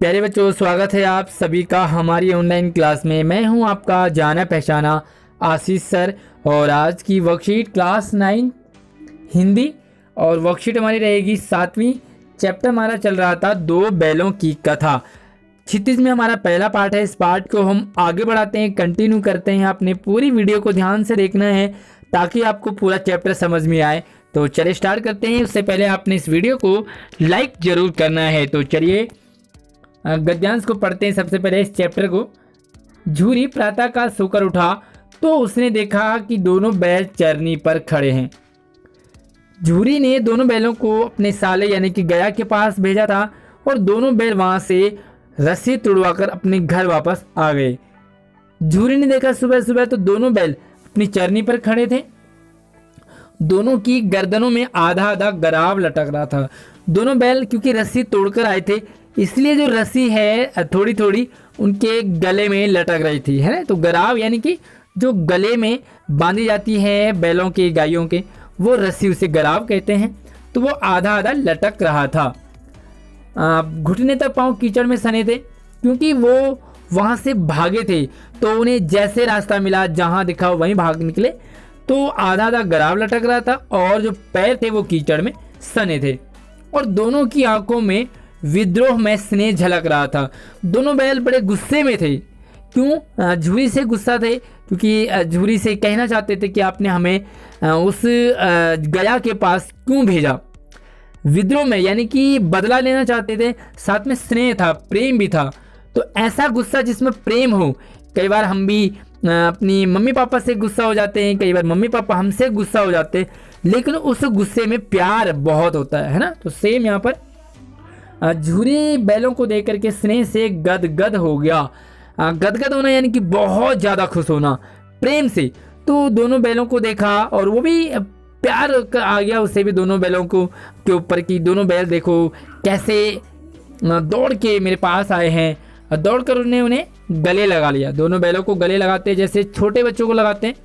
प्यारे बच्चों, स्वागत है आप सभी का हमारी ऑनलाइन क्लास में। मैं हूं आपका जाना पहचाना आशीष सर और आज की वर्कशीट क्लास 9 हिंदी और वर्कशीट हमारी रहेगी 7वीं। चैप्टर हमारा चल रहा था दो बैलों की कथा। 36 में हमारा पहला पार्ट है। इस पार्ट को हम आगे बढ़ाते हैं, कंटिन्यू करते हैं। आपने पूरी वीडियो को ध्यान से देखना है ताकि आपको पूरा चैप्टर समझ में आए। तो चलिए स्टार्ट करते हैं। उससे पहले आपने इस वीडियो को लाइक जरूर करना है। तो चलिए गद्यांश को पढ़ते हैं। सबसे पहले इस चैप्टर को। झूरी प्रातःकाल सोकर उठा तो उसने देखा कि दोनों बैल चरनी पर खड़े हैं। झूरी ने दोनों बैलों को अपने साले यानी कि गया के पास भेजा था और दोनों बैल वहां से रस्सी तुड़वाकर अपने घर वापस आ गए। झूरी ने देखा सुबह सुबह तो दोनों बैल अपनी चरनी पर खड़े थे। दोनों की गर्दनों में आधा आधा गराव लटक रहा था। दोनों बैल क्योंकि रस्सी तोड़कर आए थे इसलिए जो रस्सी है थोड़ी थोड़ी उनके गले में लटक रही थी, है ना। तो गराव यानी कि जो गले में बांधी जाती है बैलों के, गायों के, वो रस्सी उसे गराव कहते हैं। तो वो आधा आधा लटक रहा था। घुटने तक पांव कीचड़ में सने थे क्योंकि वो वहां से भागे थे। तो उन्हें जैसे रास्ता मिला जहां दिखा वहीं भाग निकले। तो आधा आधा गराव लटक रहा था और जो पैर थे वो कीचड़ में सने थे और दोनों की आंखों में विद्रोह में स्नेह झलक रहा था। दोनों बैल बड़े गुस्से में थे। क्यों? झूरी से गुस्सा थे क्योंकि झूरी से कहना चाहते थे कि आपने हमें उस गया के पास क्यों भेजा। विद्रोह में यानी कि बदला लेना चाहते थे, साथ में स्नेह था, प्रेम भी था। तो ऐसा गुस्सा जिसमें प्रेम हो। कई बार हम भी अपनी मम्मी पापा से गुस्सा हो जाते हैं, कई बार मम्मी पापा हमसे गुस्सा हो जाते हैं, लेकिन उस गुस्से में प्यार बहुत होता है ना। तो सेम यहाँ पर झूरी बैलों को देख करके स्नेह से गदगद हो गया। गदगद होना यानी कि बहुत ज़्यादा खुश होना, प्रेम से। तो दोनों बैलों को देखा और वो भी प्यार आ गया उसे भी दोनों बैलों को के ऊपर कि दोनों बैल देखो कैसे दौड़ के मेरे पास आए हैं। दौड़ कर उन्हें गले लगा लिया। दोनों बैलों को गले लगाते जैसे छोटे बच्चों को लगाते हैं।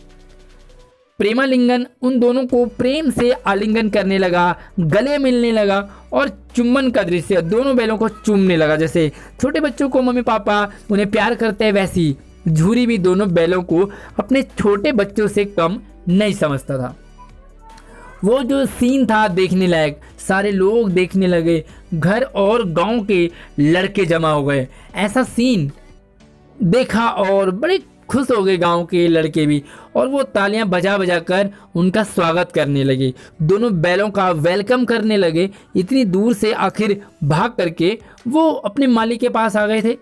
प्रेमालिंगन, उन दोनों को प्रेम से आलिंगन करने लगा, गले मिलने लगा और चुम्बन का दृश्य दोनों बैलों को चूमने लगा। जैसे छोटे बच्चों को मम्मी पापा उन्हें प्यार करते हैं वैसी झूरी भी दोनों बैलों को अपने छोटे बच्चों से कम नहीं समझता था। वो जो सीन था देखने लायक, सारे लोग देखने लगे, घर और गांव के लड़के जमा हो गए। ऐसा सीन देखा और बड़े खुश हो गए गांव के लड़के भी और वो तालियां बजा बजा कर उनका स्वागत करने लगे। दोनों बैलों का वेलकम करने लगे। इतनी दूर से आखिर भाग करके वो अपने मालिक के पास आ गए थे।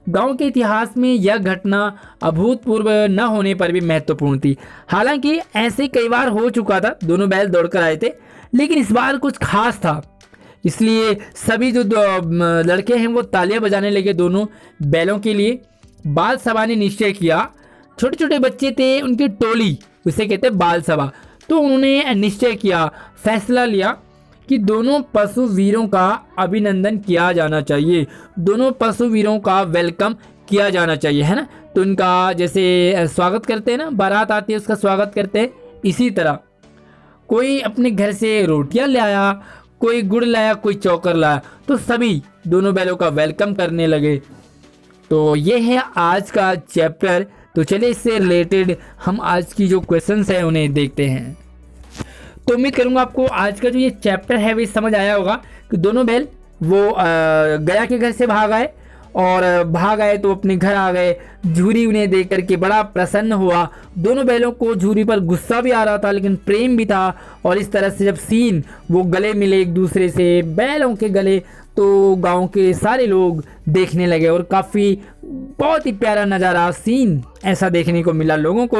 गांव के इतिहास में यह घटना अभूतपूर्व न होने पर भी महत्वपूर्ण थी। हालांकि ऐसे कई बार हो चुका था, दोनों बैल दौड़कर आए थे, लेकिन इस बार कुछ खास था। इसलिए सभी जो लड़के हैं वो तालियां बजाने लगे दोनों बैलों के लिए। बाल सभा ने निश्चय किया, छोटे छोटे बच्चे थे उनकी टोली, उसे कहते हैं बाल सभा। तो उन्होंने निश्चय किया, फैसला लिया कि दोनों पशु वीरों का अभिनंदन किया जाना चाहिए, दोनों पशु वीरों का वेलकम किया जाना चाहिए, है ना। तो उनका जैसे स्वागत करते हैं ना, बारात आती है उसका स्वागत करते हैं, इसी तरह कोई अपने घर से रोटियां लाया, कोई गुड़ लाया, कोई चौकर लाया, तो सभी दोनों बैलों का वेलकम करने लगे। तो ये है आज का चैप्टर। तो चलिए इससे रिलेटेड हम आज की जो क्वेश्चंस हैं उन्हें देखते हैं। तो उम्मीद करूंगा आपको आज का जो ये चैप्टर है वो समझ आया होगा कि दोनों बैल वो गया के घर से भाग आए और भाग आए तो अपने घर आ गए। झूरी उन्हें देख करके बड़ा प्रसन्न हुआ। दोनों बैलों को झूरी पर गुस्सा भी आ रहा था लेकिन प्रेम भी था। और इस तरह से जब सीन वो गले मिले एक दूसरे से, बैलों के गले, तो गांव के सारे लोग देखने लगे और काफ़ी बहुत ही प्यारा नज़ारा सीन ऐसा देखने को मिला लोगों को।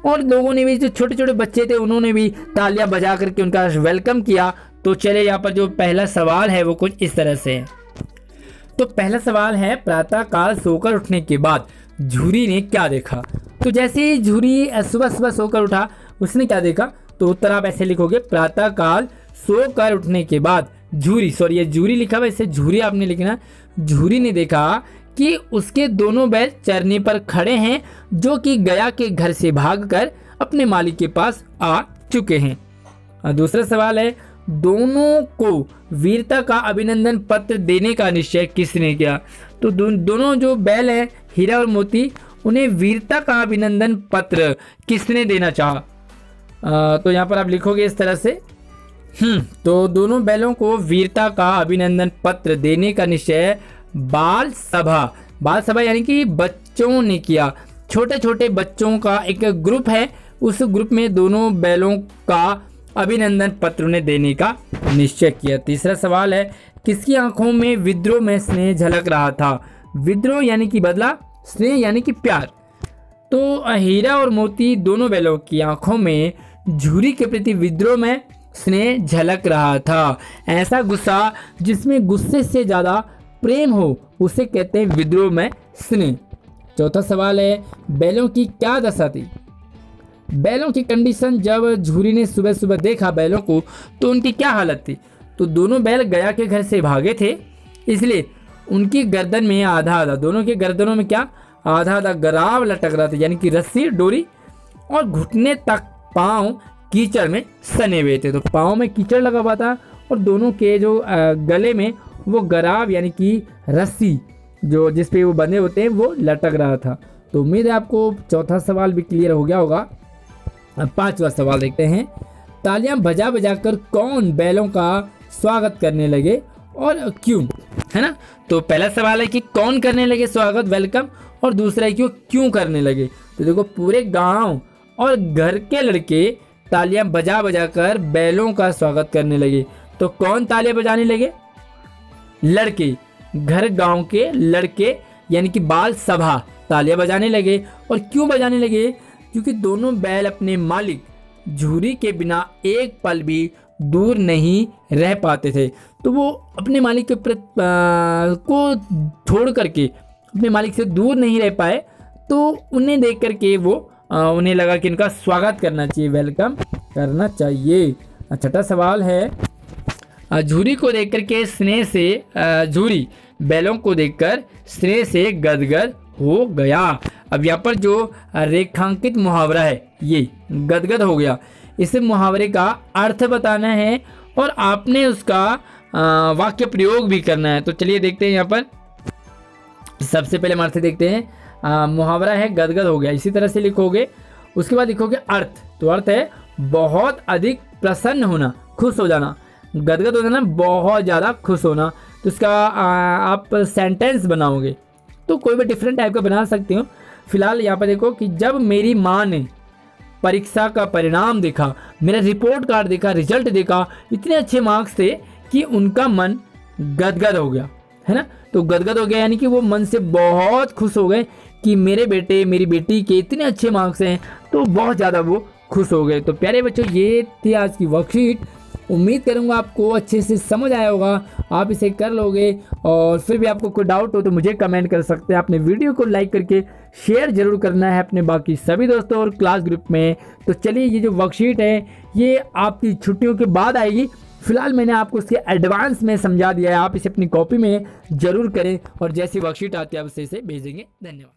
और लोगों ने भी, जो छोटे छोटे बच्चे थे उन्होंने भी तालियां बजा करके उनका वेलकम किया। तो चले यहाँ पर जो पहला सवाल है वो कुछ इस तरह से है। तो पहला सवाल है, प्रातःकाल सोकर उठने के बाद झूरी ने क्या देखा। तो जैसे ही झूरी सुबह सुबह सोकर उठा उसने क्या देखा, तो उत्तर आप ऐसे लिखोगे, प्रातःकाल सोकर उठने के बाद झूरी, सॉरी ये झूरी लिखा हुआ, इससे झूरी आपने लिखना। झूरी ने देखा कि उसके दोनों बैल चरनी पर खड़े हैं जो कि गया के घर से भागकर अपने मालिक के पास आ चुके हैं। दूसरा सवाल है, दोनों को वीरता का अभिनंदन पत्र देने का निश्चय किसने किया? तो दोनों जो बैल हैं हीरा और मोती, उन्हें वीरता का अभिनंदन पत्र किसने देना चाहा? तो यहाँ पर आप लिखोगे इस तरह से। तो दोनों बैलों को वीरता का अभिनंदन पत्र देने का निश्चय बाल सभा यानी कि बच्चों ने किया। छोटे छोटे बच्चों का एक ग्रुप है, उस ग्रुप में दोनों बैलों का अभिनंदन पत्र उन्हें देने का निश्चय किया। तीसरा सवाल है, किसकी आंखों में विद्रोह में स्नेह झलक रहा था? विद्रोह यानी कि बदला, स्नेह यानी कि प्यार। तो हीरा और मोती दोनों बैलों की आंखों में झूरी के प्रति विद्रोह में स्नेह झलक रहा था। ऐसा गुस्सा जिसमें गुस्से से ज़्यादा प्रेम हो उसे कहते हैं विद्रोह में स्नेह। चौथा सवाल है, बैलों की क्या दशा थी? बैलों की कंडीशन, जब झूरी ने सुबह सुबह देखा बैलों को तो उनकी क्या हालत थी? तो दोनों बैल गया के घर से भागे थे, इसलिए उनकी गर्दन में आधा दोनों के गर्दनों में क्या आधा गराव लटक रहा था, यानी कि रस्सी डोरी, और घुटने तक पांव कीचड़ में सने हुए थे। तो पांव में कीचड़ लगा हुआ था और दोनों के जो गले में वो गराव यानी कि रस्सी जो जिस पे वो बंधे होते हैं वो लटक रहा था। तो उम्मीद है आपको चौथा सवाल भी क्लियर हो गया होगा। अब पांचवा सवाल देखते हैं, तालियां बजा बजा कर कौन बैलों का स्वागत करने लगे और क्यों? है ना। तो पहला सवाल है कि कौन करने लगे स्वागत, वेलकम, और दूसरा है कि क्यों करने लगे। तो देखो, पूरे गांव और घर के लड़के तालियां बजा बजा कर बैलों का स्वागत करने लगे। तो कौन तालियां बजाने लगे? लड़के, घर गांव के लड़के यानी कि बाल सभा तालियां बजाने लगे। और क्यों बजाने लगे? क्योंकि दोनों बैल अपने मालिक झूरी के बिना एक पल भी दूर नहीं रह पाते थे। तो वो अपने मालिक के को छोड़ करके अपने मालिक से दूर नहीं रह पाए, तो उन्हें देख करके वो उन्हें लगा कि इनका स्वागत करना चाहिए, वेलकम करना चाहिए। छठा सवाल है, झूरी को देख करके स्नेह से झूरी बैलों को देखकर स्नेह से गदगद हो गया। अब यहाँ पर जो रेखांकित मुहावरा है ये गदगद हो गया, इस मुहावरे का अर्थ बताना है और आपने उसका वाक्य प्रयोग भी करना है। तो चलिए देखते हैं। यहाँ पर सबसे पहले हम अर्थ देखते हैं। मुहावरा है गदगद हो गया, इसी तरह से लिखोगे। उसके बाद लिखोगे अर्थ। तो अर्थ है बहुत अधिक प्रसन्न होना, खुश हो जाना। गदगद हो जाना, बहुत ज़्यादा खुश होना। तो इसका आप सेंटेंस बनाओगे तो कोई भी डिफरेंट टाइप का बना सकते हो। फिलहाल यहाँ पर देखो कि जब मेरी माँ ने परीक्षा का परिणाम देखा, मेरा रिपोर्ट कार्ड देखा, रिजल्ट देखा, इतने अच्छे मार्क्स थे कि उनका मन गदगद हो गया, है ना। तो गदगद हो गया यानी कि वो मन से बहुत खुश हो गए कि मेरे बेटे मेरी बेटी के इतने अच्छे मार्क्स हैं, तो बहुत ज़्यादा वो खुश हो गए। तो प्यारे बच्चों, ये थी आज की वर्कशीट। उम्मीद करूंगा आपको अच्छे से समझ आया होगा, आप इसे कर लोगे। और फिर भी आपको कोई डाउट हो तो मुझे कमेंट कर सकते हैं। अपने वीडियो को लाइक करके शेयर जरूर करना है अपने बाकी सभी दोस्तों और क्लास ग्रुप में। तो चलिए, ये जो वर्कशीट है ये आपकी छुट्टियों के बाद आएगी। फिलहाल मैंने आपको इसके एडवांस में समझा दिया है, आप इसे अपनी कॉपी में ज़रूर करें और जैसी वर्कशीट आती है आप उसे भेजेंगे। धन्यवाद।